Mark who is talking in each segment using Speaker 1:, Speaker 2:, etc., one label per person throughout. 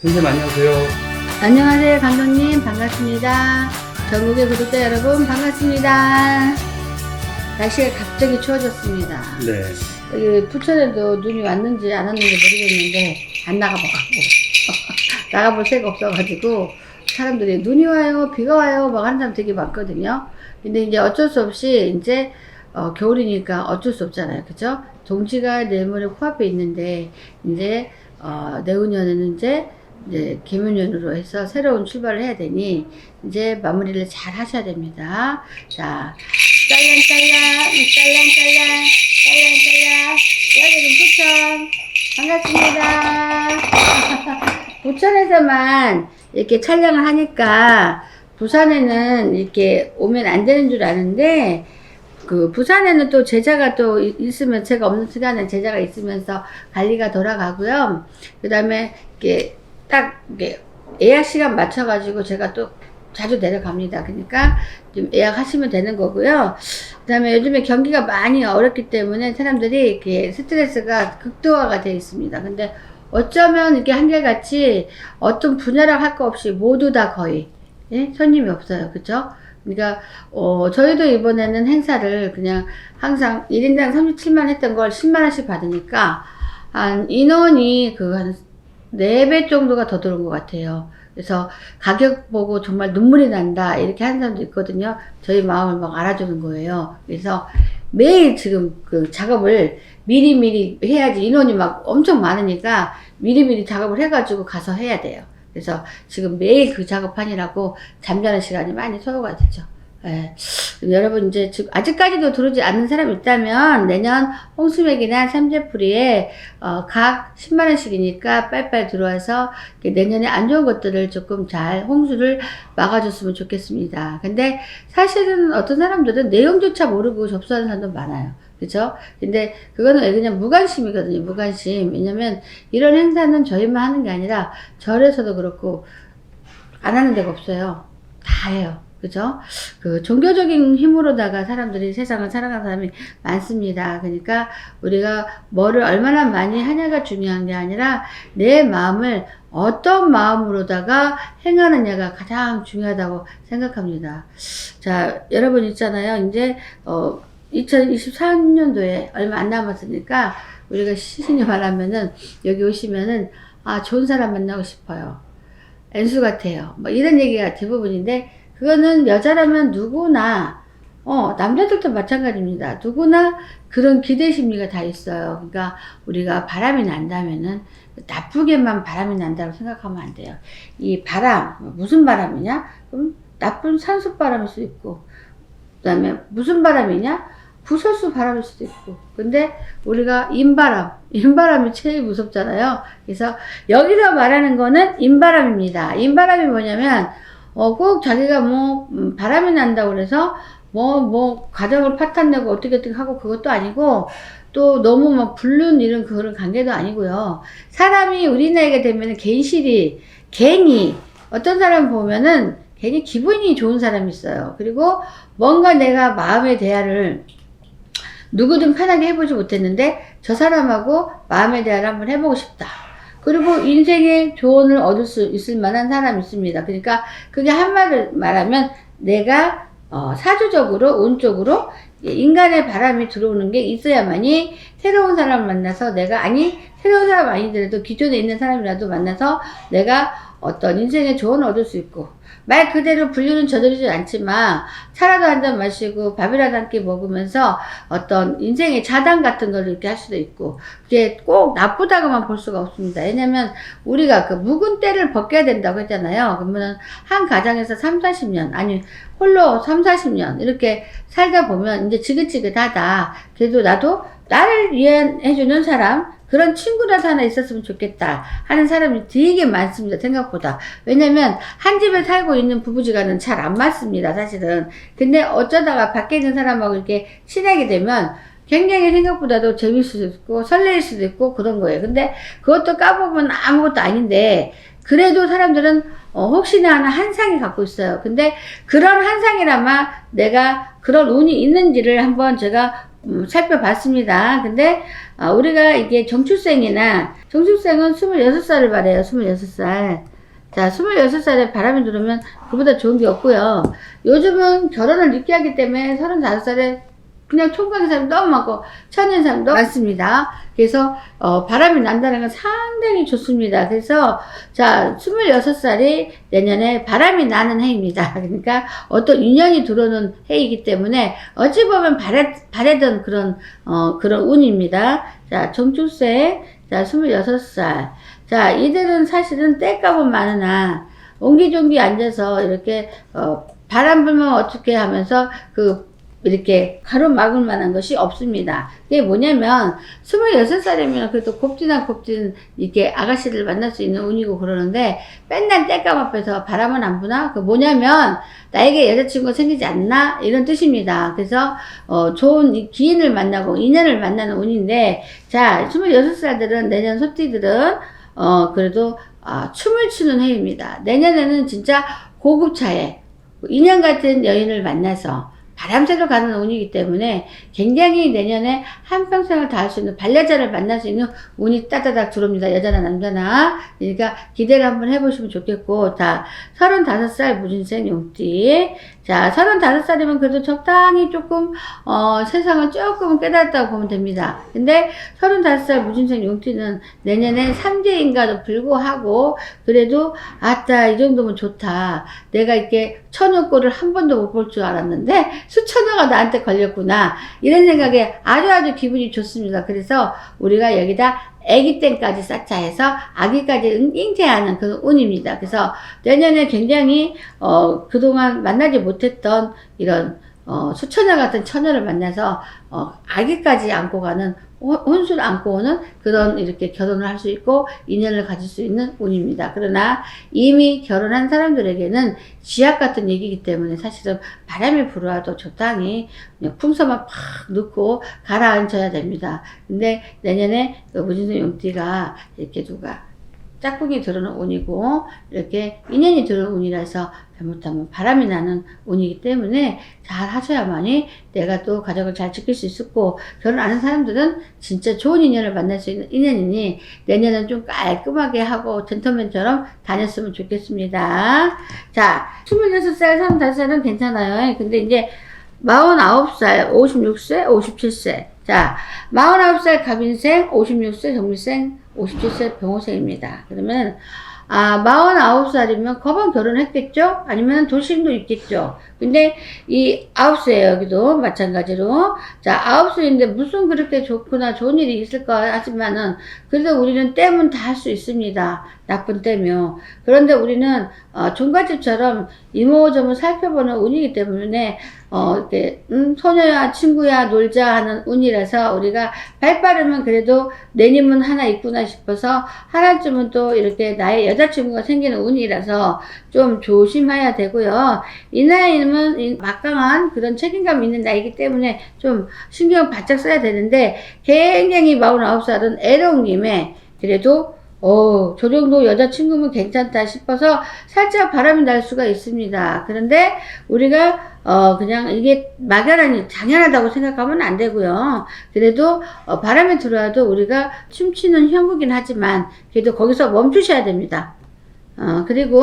Speaker 1: 선생님 안녕하세요.
Speaker 2: 안녕하세요, 감독님. 반갑습니다. 전국의 구독자 여러분, 반갑습니다. 날씨가 갑자기 추워졌습니다.
Speaker 1: 네.
Speaker 2: 여기 부천에도 눈이 왔는지 안 왔는지 모르겠는데, 안 나가봐갖고. 나가볼 새가 없어가지고, 사람들이 눈이 와요, 비가 와요, 막 하는 사람 되게 많거든요. 근데 이제 어쩔 수 없이, 이제, 겨울이니까 어쩔 수 없잖아요. 그죠? 동지가 내일모레 코앞에 있는데, 이제, 내후년에는 이제 개묘년으로 해서 새로운 출발을 해야 되니 이제 마무리를 잘 하셔야 됩니다. 자, 짤랑짤랑 여기는 부천 반갑습니다. 부천에서만 이렇게 촬영을 하니까 부산에는 이렇게 오면 안 되는 줄 아는데, 그 부산에는 또 제자가 또 있으면, 제가 없는 시간에 제자가 있으면서 관리가 돌아가고요. 그 다음에 이렇게 딱 이렇게 예약 시간 맞춰가지고 제가 또 자주 내려갑니다. 그러니까 좀 예약하시면 되는 거고요. 그 다음에 요즘에 경기가 많이 어렵기 때문에 사람들이 이렇게 스트레스가 극도화가 되어 있습니다. 근데 어쩌면 이렇게 한결같이 어떤 분야라고 할 거 없이 모두 다 거의, 예? 손님이 없어요. 그죠? 그러니까 저희도 이번에는 행사를 그냥 항상 1인당 37만 했던 걸 10만원씩 받으니까 한 인원이 한 4배 정도가 더 들어온 것 같아요. 그래서 가격 보고 정말 눈물이 난다 이렇게 하는 사람도 있거든요. 저희 마음을 막 알아주는 거예요. 그래서 매일 지금 그 작업을 미리미리 해야지, 인원이 막 엄청 많으니까 미리미리 작업을 해가지고 가서 해야 돼요. 그래서 지금 매일 그 작업하느라고 잠자는 시간이 많이 소요가 되죠. 예. 여러분, 이제 지금 아직까지도 들어오지 않는 사람이 있다면 내년 홍수맥이나 삼재풀이에 각 10만원씩이니까 빨리빨리 들어와서 내년에 안 좋은 것들을 조금 잘 홍수를 막아줬으면 좋겠습니다. 근데 사실은 어떤 사람들은 내용조차 모르고 접수하는 사람도 많아요. 그죠? 근데 그거는 그냥 무관심이거든요. 무관심. 왜냐면 이런 행사는 저희만 하는 게 아니라 절에서도 그렇고 안 하는 데가 없어요. 다 해요. 그죠? 그 종교적인 힘으로다가 사람들이 세상을 살아가는 사람이 많습니다. 그러니까 우리가 뭐를 얼마나 많이 하냐가 중요한 게 아니라 내 마음을 어떤 마음으로다가 행하느냐가 가장 중요하다고 생각합니다. 자, 여러분 있잖아요. 이제 2024년도에 얼마 안 남았으니까 우리가 시신이 말하면은 여기 오시면은 좋은 사람 만나고 싶어요. 엔수 같아요. 뭐 이런 얘기가 대부분인데, 그거는 여자라면 누구나 남자들도 마찬가지입니다. 누구나 그런 기대 심리가 다 있어요. 그러니까 우리가 바람이 난다면은 나쁘게만 바람이 난다고 생각하면 안 돼요. 이 바람, 무슨 바람이냐? 그럼 나쁜 산소 바람일 수도 있고, 그 다음에 무슨 바람이냐? 구설수 바람일 수도 있고. 근데 우리가 인바람이 제일 무섭잖아요. 그래서 여기서 말하는 거는 인바람입니다. 인바람이 뭐냐면 꼭 자기가 바람이 난다고 그래서 가정을 파탄내고 어떻게 하고 그것도 아니고, 또 너무 막 불륜 이런 그런 관계도 아니고요. 사람이 우리 나이가 되면은 괜히 어떤 사람 보면은 괜히 기분이 좋은 사람이 있어요. 그리고 뭔가 내가 마음의 대화를 누구든 편하게 해보지 못했는데 저 사람하고 마음의 대화를 한번 해보고 싶다. 그리고 인생의 조언을 얻을 수 있을 만한 사람이 있습니다. 그러니까 그게 한마디로 말하면 내가 사주적으로, 운적으로 인간의 바람이 들어오는 게 있어야만이 새로운 사람을 만나서 새로운 사람 아니더라도 기존에 있는 사람이라도 만나서 내가 어떤 인생의 조언을 얻을 수 있고, 말 그대로 불륜은 저지르지 않지만 차라도 한 잔 마시고 밥이라도 한 끼 먹으면서 어떤 인생의 자당 같은 걸 이렇게 할 수도 있고, 그게 꼭 나쁘다고만 볼 수가 없습니다. 왜냐면 우리가 그 묵은 때를 벗겨야 된다고 했잖아요. 그러면 한 가정에서 30-40년, 아니 홀로 30-40년 이렇게 살다 보면 이제 지긋지긋하다. 그래도 나를 이해해주는 사람, 그런 친구라도 하나 있었으면 좋겠다 하는 사람이 되게 많습니다. 생각보다. 왜냐면 한 집에 살고 있는 부부지간은 잘 안 맞습니다. 사실은. 근데 어쩌다가 밖에 있는 사람하고 이렇게 친하게 되면 굉장히 생각보다도 재밌을 수도 있고 설레일 수도 있고 그런 거예요. 근데 그것도 까보면 아무것도 아닌데, 그래도 사람들은 혹시나 하는 한상이 갖고 있어요. 근데 그런 한상이라마 내가 그런 운이 있는지를 한번 제가 살펴봤습니다. 근데 우리가 이게 정축생은 26살을 말해요. 26살. 자, 26살에 바람이 들어오면 그보다 좋은 게 없고요. 요즘은 결혼을 늦게 하기 때문에 35살에 그냥 총각인 사람이 너무 많고 처녀인 사람도 많습니다. 그래서 바람이 난다는 건 상당히 좋습니다. 그래서 자, 26살이 내년에 바람이 나는 해입니다. 그러니까 어떤 인연이 들어오는 해이기 때문에 어찌 보면 바래던 그런 운입니다. 자, 정축생, 자, 26살. 자, 이들은 사실은 때값은 많으나 옹기종기 앉아서 이렇게 바람 불면 어떻게 하면서 이렇게 가로막을 만한 것이 없습니다. 그게 뭐냐면 26살이면 그래도 곱디나 이렇게 아가씨를 만날 수 있는 운이고 그러는데 맨날 때감 앞에서 바람은 안 부나? 그 뭐냐면 나에게 여자친구가 생기지 않나? 이런 뜻입니다. 그래서 좋은 기인을 만나고 인연을 만나는 운인데 자, 26살들은 내년 소띠들은 그래도 춤을 추는 해입니다. 내년에는 진짜 고급차에 인연 같은 여인을 만나서 바람새로 가는 운이기 때문에 굉장히 내년에 한평생을 다할 수 있는 반려자를 만날 수 있는 운이 따다닥 들어옵니다. 여자나 남자나. 그러니까 기대를 한번 해보시면 좋겠고, 자, 35살 무진생 용띠. 자, 35살이면 그래도 적당히 조금 세상을 조금 깨달았다고 보면 됩니다. 근데 35살 무진생 용띠는 내년에 3대인가도 불구하고 그래도 아따 이 정도면 좋다. 내가 이렇게 처녀꼴을 한 번도 못 볼 줄 알았는데 수처녀가 나한테 걸렸구나. 이런 생각에 아주 기분이 좋습니다. 그래서 우리가 여기다 아기 땡까지 쌓자 해서 아기까지 잉태하는 그런 운입니다. 그래서 내년에 굉장히 그동안 만나지 못했던 이런 수처녀 같은 처녀를 만나서 아기까지 안고 가는 혼수를 안고 오는 그런 이렇게 결혼을 할 수 있고 인연을 가질 수 있는 운입니다. 그러나 이미 결혼한 사람들에게는 지약 같은 얘기이기 때문에 사실은 바람이 불어와도 적당히 그냥 풍선만 팍 넣고 가라앉혀야 됩니다. 근데 내년에 무진생 용띠가 이렇게 누가 짝꿍이 들어오는 운이고 이렇게 인연이 들어오는 운이라서 잘못하면 바람이 나는 운이기 때문에 잘 하셔야만이 내가 또 가정을 잘 지킬 수 있었고 결혼 안 한 사람들은 진짜 좋은 인연을 만날 수 있는 인연이니 내년은 좀 깔끔하게 하고 젠틀맨처럼 다녔으면 좋겠습니다. 자, 26살, 35살은 괜찮아요. 근데 이제 49살, 56세, 57세. 자, 49살 갑인생, 56세 정미생, 57세 병호생입니다. 그러면 49살이면 거반 결혼했겠죠? 아니면 돌싱도 있겠죠? 근데 이 9세예요, 여기도 마찬가지로. 자, 9세인데 무슨 그렇게 좋구나, 좋은 일이 있을까 하지만은, 그래도 우리는 땜은 다 할 수 있습니다. 나쁜 땜이요. 그런데 우리는, 종갓집처럼 이모저모 살펴보는 운이기 때문에, 이렇게, 소녀야, 친구야, 놀자 하는 운이라서 우리가 발 빠르면 그래도 내 님은 하나 있구나 싶어서 하나쯤은 또 이렇게 나의 여자친구가 생기는 운이라서 좀 조심해야 되고요. 이 나이는 막강한 그런 책임감 있는 나이기 때문에 좀 신경 바짝 써야 되는데 굉장히 49살은 애로운 김에 그래도 저 정도 여자친구면 괜찮다 싶어서 살짝 바람이 날 수가 있습니다. 그런데 우리가 그냥 이게 막연하니 당연하다고 생각하면 안 되고요. 그래도 바람이 들어와도 우리가 춤추는 형국이긴 하지만 그래도 거기서 멈추셔야 됩니다. 그리고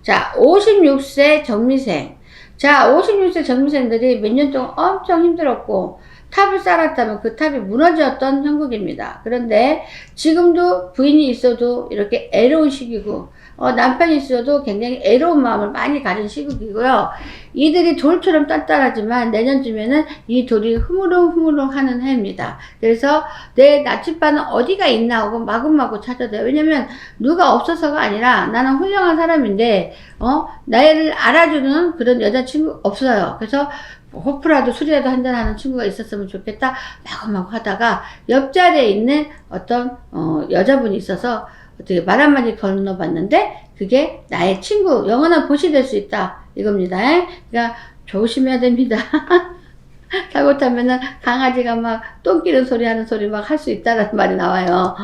Speaker 2: 자, 56세 정미생. 자, 56세 정미생들이 몇 년 동안 엄청 힘들었고 탑을 쌓았다면 그 탑이 무너졌던 형국입니다. 그런데 지금도 부인이 있어도 이렇게 애로운 시기고 남편이 있어도 굉장히 애로운 마음을 많이 가진 시국이고요. 이들이 돌처럼 단단하지만 내년쯤에는 이 돌이 흐무릉흐무릉 하는 해입니다. 그래서 내 나침반은 어디가 있나 하고 마구마구 찾아야 돼요. 왜냐면 누가 없어서가 아니라 나는 훌륭한 사람인데 나를 알아주는 그런 여자친구 없어요. 그래서 호프라도 술이라도 한잔하는 친구가 있었으면 좋겠다 마구마구 하다가 옆자리에 있는 어떤 여자분이 있어서 어떻게 말 한마디 건너봤는데 그게 나의 친구 영원한 보시 될 수 있다 이겁니다. 그러니까 조심해야 됩니다. 잘못하면은 강아지가 막 똥끼는 소리 하는 소리 막 할 수 있다라는 말이 나와요.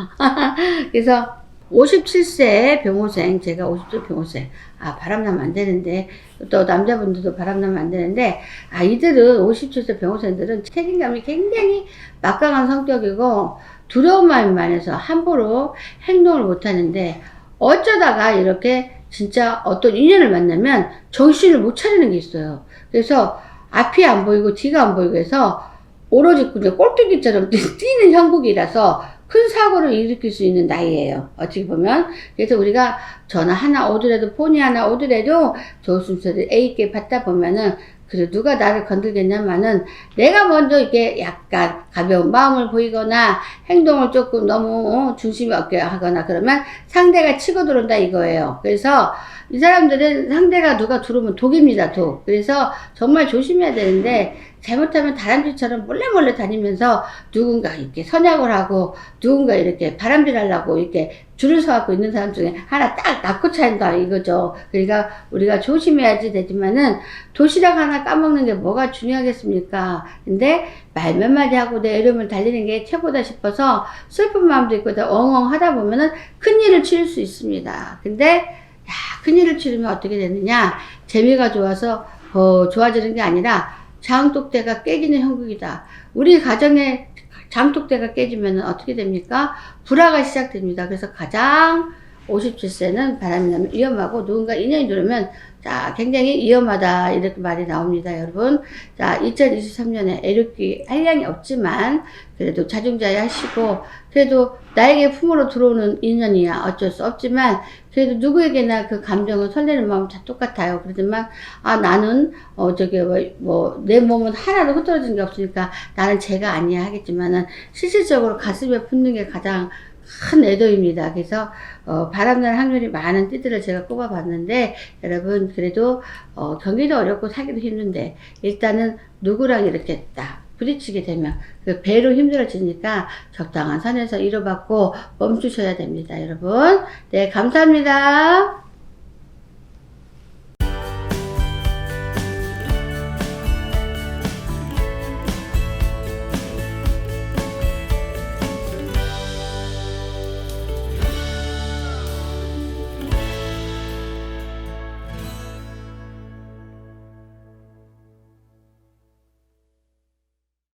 Speaker 2: 그래서 57세 병호생, 제가 57세 병호생. 바람나면 안 되는데, 또 남자분들도 바람나면 안 되는데, 이들은 57세 병호생들은 책임감이 굉장히 막강한 성격이고, 두려운 마음이 많아서 함부로 행동을 못 하는데, 어쩌다가 이렇게 진짜 어떤 인연을 만나면 정신을 못 차리는 게 있어요. 그래서 앞이 안 보이고 뒤가 안 보이고 해서 오로지 그냥 꼴뚜기처럼 뛰는 형국이라서 큰 사고를 일으킬 수 있는 나이예요. 어떻게 보면. 그래서 우리가 전화 하나 오더라도, 폰이 하나 오더라도 조심스레 A께 받다 보면은, 그래 누가 나를 건들겠냐마는 내가 먼저 이렇게 약간 가벼운 마음을 보이거나 행동을 조금 너무 중심이 없게 하거나 그러면 상대가 치고 들어온다 이거예요. 그래서 이 사람들은 상대가 누가 들어오면 독입니다, 독. 그래서 정말 조심해야 되는데, 잘못하면 다람쥐처럼 몰래 다니면서 누군가 이렇게 선약을 하고 누군가 이렇게 바람질하려고 이렇게 줄을 서갖고 있는 사람 중에 하나 딱 낳고 차인다 이거죠. 그러니까 우리가 조심해야지 되지만은 도시락 하나 까먹는 게 뭐가 중요하겠습니까? 근데 말 몇 마디 하고 내 이름을 달리는 게 최고다 싶어서 슬픈 마음도 있고 엉엉 하다 보면은 큰일을 치를 수 있습니다. 근데 큰일을 치르면 어떻게 되느냐? 재미가 좋아서 좋아지는 게 아니라 장독대가 깨지는 형국이다. 우리 가정에 장독대가 깨지면 어떻게 됩니까? 불화가 시작됩니다. 그래서 가장 57세는 바람이 나면 위험하고, 누군가 인연이 들어오면 자 굉장히 위험하다 이렇게 말이 나옵니다, 여러분. 자 2023년에 애륙기 한량이 없지만 그래도 자중자애 하시고, 그래도 나에게 품으로 들어오는 인연이야 어쩔 수 없지만 그래도 누구에게나 그 감정은 설레는 마음 다 똑같아요. 그러지만 나는 내 몸은 하나도 흐트러진 게 없으니까 나는 죄가 아니야 하겠지만은 실질적으로 가슴에 품는 게 가장 큰 애도입니다. 그래서 바람날 확률이 많은 띠들을 제가 꼽아봤는데, 여러분 그래도 경기도 어렵고 살기도 힘든데 일단은 누구랑 이렇게 딱 부딪히게 되면 그 배로 힘들어지니까 적당한 선에서 위로받고 멈추셔야 됩니다, 여러분. 네, 감사합니다.